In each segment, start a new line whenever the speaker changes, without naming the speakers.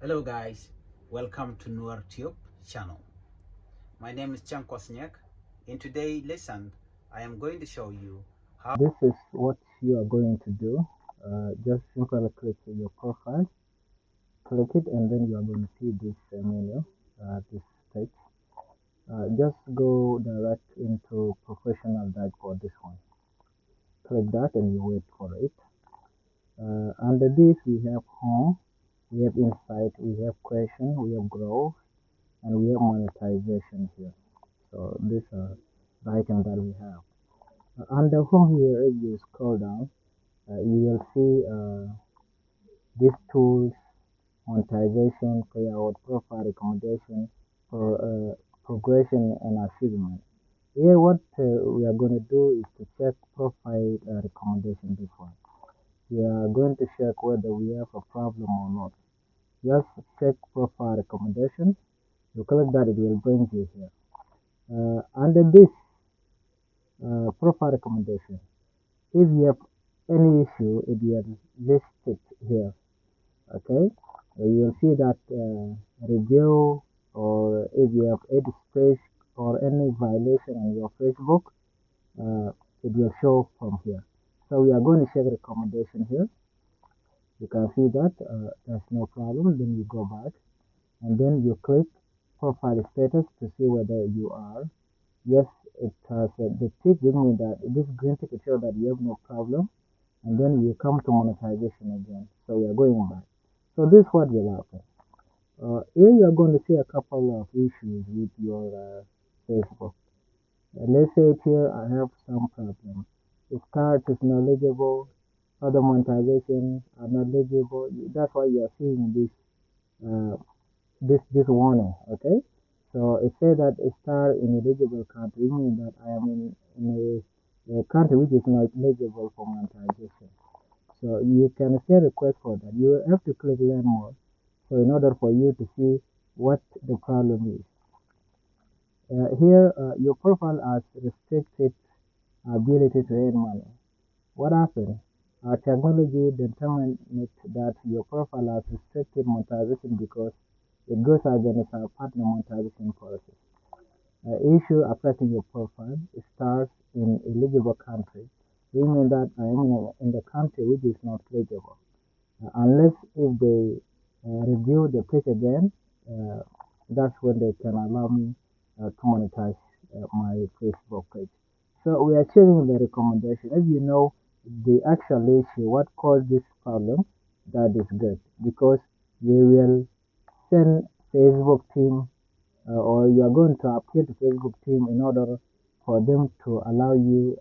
Hello guys, welcome to Noor Tube channel. My name is Chan Kwasniak. In today's lesson, I am going to show you how
This is what you are going to do. Just simply click your profile, click it, and then you are going to see this menu, this page. Just go direct into professional dashboard, this one. Click that and you wait for it. Under this, we have home, we have insight, we have question, we have growth, and we have monetization here. So these are the items that we have. Under home here, if you scroll down, you will see these tools, monetization, payout, profile recommendation, progression, and achievement. Here, what we are going to do is to check profile recommendation before. We are going to check whether we have a problem or not. Just check profile recommendation. You click that, it will bring you here. Under this profile recommendation, if you have any issue, it will list it here. Okay, you will see that review, or if you have any space or any violation on your Facebook, it will show from here. So we are going to check recommendation here. You can see that there's no problem. Then you go back and then you click profile status to see whether you are. Yes, it has the tick, which means that this green tick shows that you have no problem, and then you come to monetization again. So we are going back. So this is what will happen. Here you are going to see a couple of issues with your Facebook. Let's say here I have some problem. If card is not legible, other monetization are not legible. That's why you are seeing uh, this warning. Okay, so it says that a star in eligible country, meaning that I am in a country which is not eligible for monetization. So you can still request for that. You have to click learn more. So in order for you to see what the problem is. Here, your profile has restricted ability to earn money. What happened? Technology determined that your profile has restricted monetization because it goes against our partner monetization policy. Issue affecting your profile starts in eligible country, meaning that I am in the country which is not eligible. Unless if they review the page again, uh, that's when they can allow me to monetize my Facebook page. So we are checking the recommendation. If you know the actual issue, what caused this problem, that is good, because you will send Facebook team, or you are going to appeal to Facebook team in order for them to allow you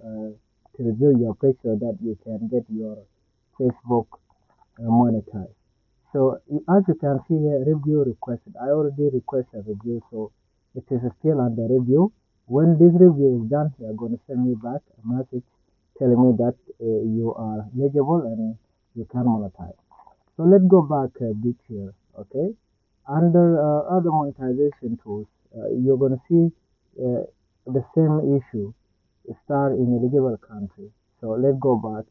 to review your page so that you can get your Facebook monetized. So as you can see here, review requested. I already requested a review, so it is still under review. When this review is done, they are going to send me back a message telling me that you are eligible and you can monetize. So let's go back a bit here, okay? Under other monetization tools, you're going to see the same issue, start in eligible country. So let's go back.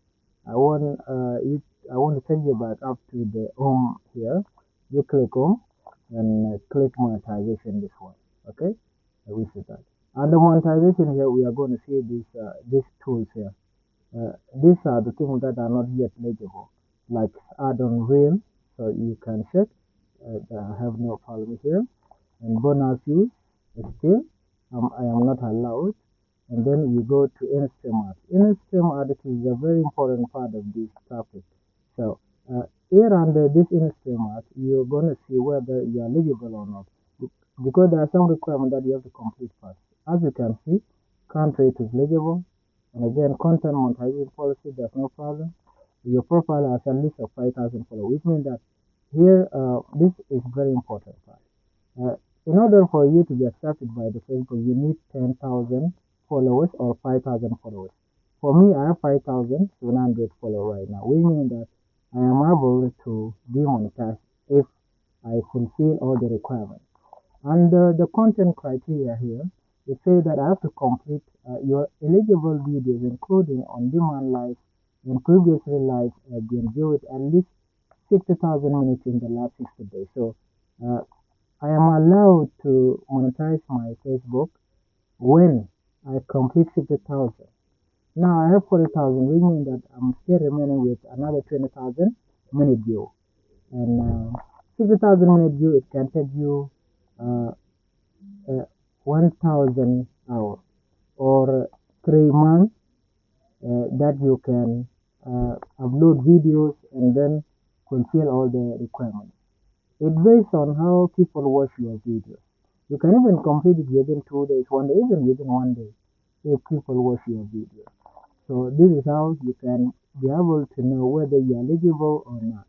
I want to take you back up to the home here. You click home and click monetization, this one, okay? We see that. Under monetization here, we are going to see these tools here. These are the things that are not yet legible, like add-on reel, so you can check. I have no problem here. And bonus use, still, I am not allowed. And then you go to in-stream ad. In-stream ad is a very important part of this topic. So here under this in-stream ad, you're going to see whether you are eligible or not, because there are some requirements that you have to complete first. As you can see, country is legible, and again, content monetization policy, there's no problem. Your profile has at least 5,000 followers, which means that here, this is very important part. In order for you to be accepted by the Facebook, you need 10,000 followers or 5,000 followers. For me, I have 5,700 followers right now, which means that I am able to be monetized if I fulfill all the requirements. Under the content criteria here, it says that I have to complete your eligible videos, including on-demand live and previously live, have been viewed at least 60,000 minutes in the last 60 days. So I am allowed to monetize my Facebook when I complete 60,000. Now I have 40,000, which means that I'm still remaining with another 20,000 minute view. And 60,000 minute view, it can take you uh, 1,000 hours or 3 months that you can upload videos and then fulfill all the requirements. It's based on how people watch your videos. You can even complete it within 2 days, 1 day, even within 1 day if people watch your videos. So this is how you can be able to know whether you are eligible or not.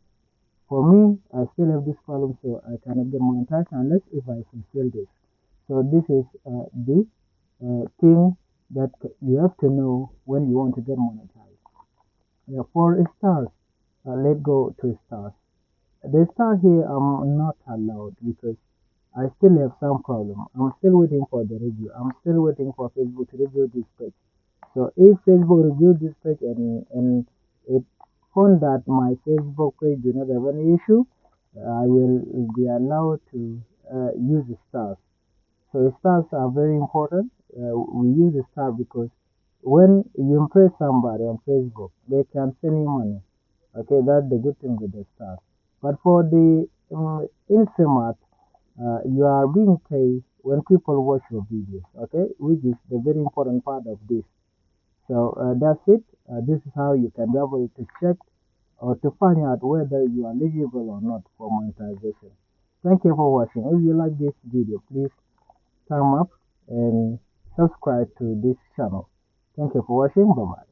For me, I still have this problem, so I cannot get monetized unless if I fulfill this. So this is the thing that you have to know when you want to get monetized. For stars, let's go to stars. The star here I'm not allowed because I still have some problem. I'm still waiting for the review. I'm still waiting for Facebook to review this page. So if Facebook reviewed this page and it found that my Facebook page do not have any issue, I will be allowed to use the stars. So stars are very important. We use the star because when you impress somebody on Facebook, they can send you money. Okay, that's the good thing with the stars. But for the Instamat, you are being paid when people watch your videos. Okay, which is the very important part of this. So that's it. This is how you can be able to check or to find out whether you are eligible or not for monetization. Thank you for watching. If you like this video, please thumb up and subscribe to this channel. Thank you for watching. Bye bye.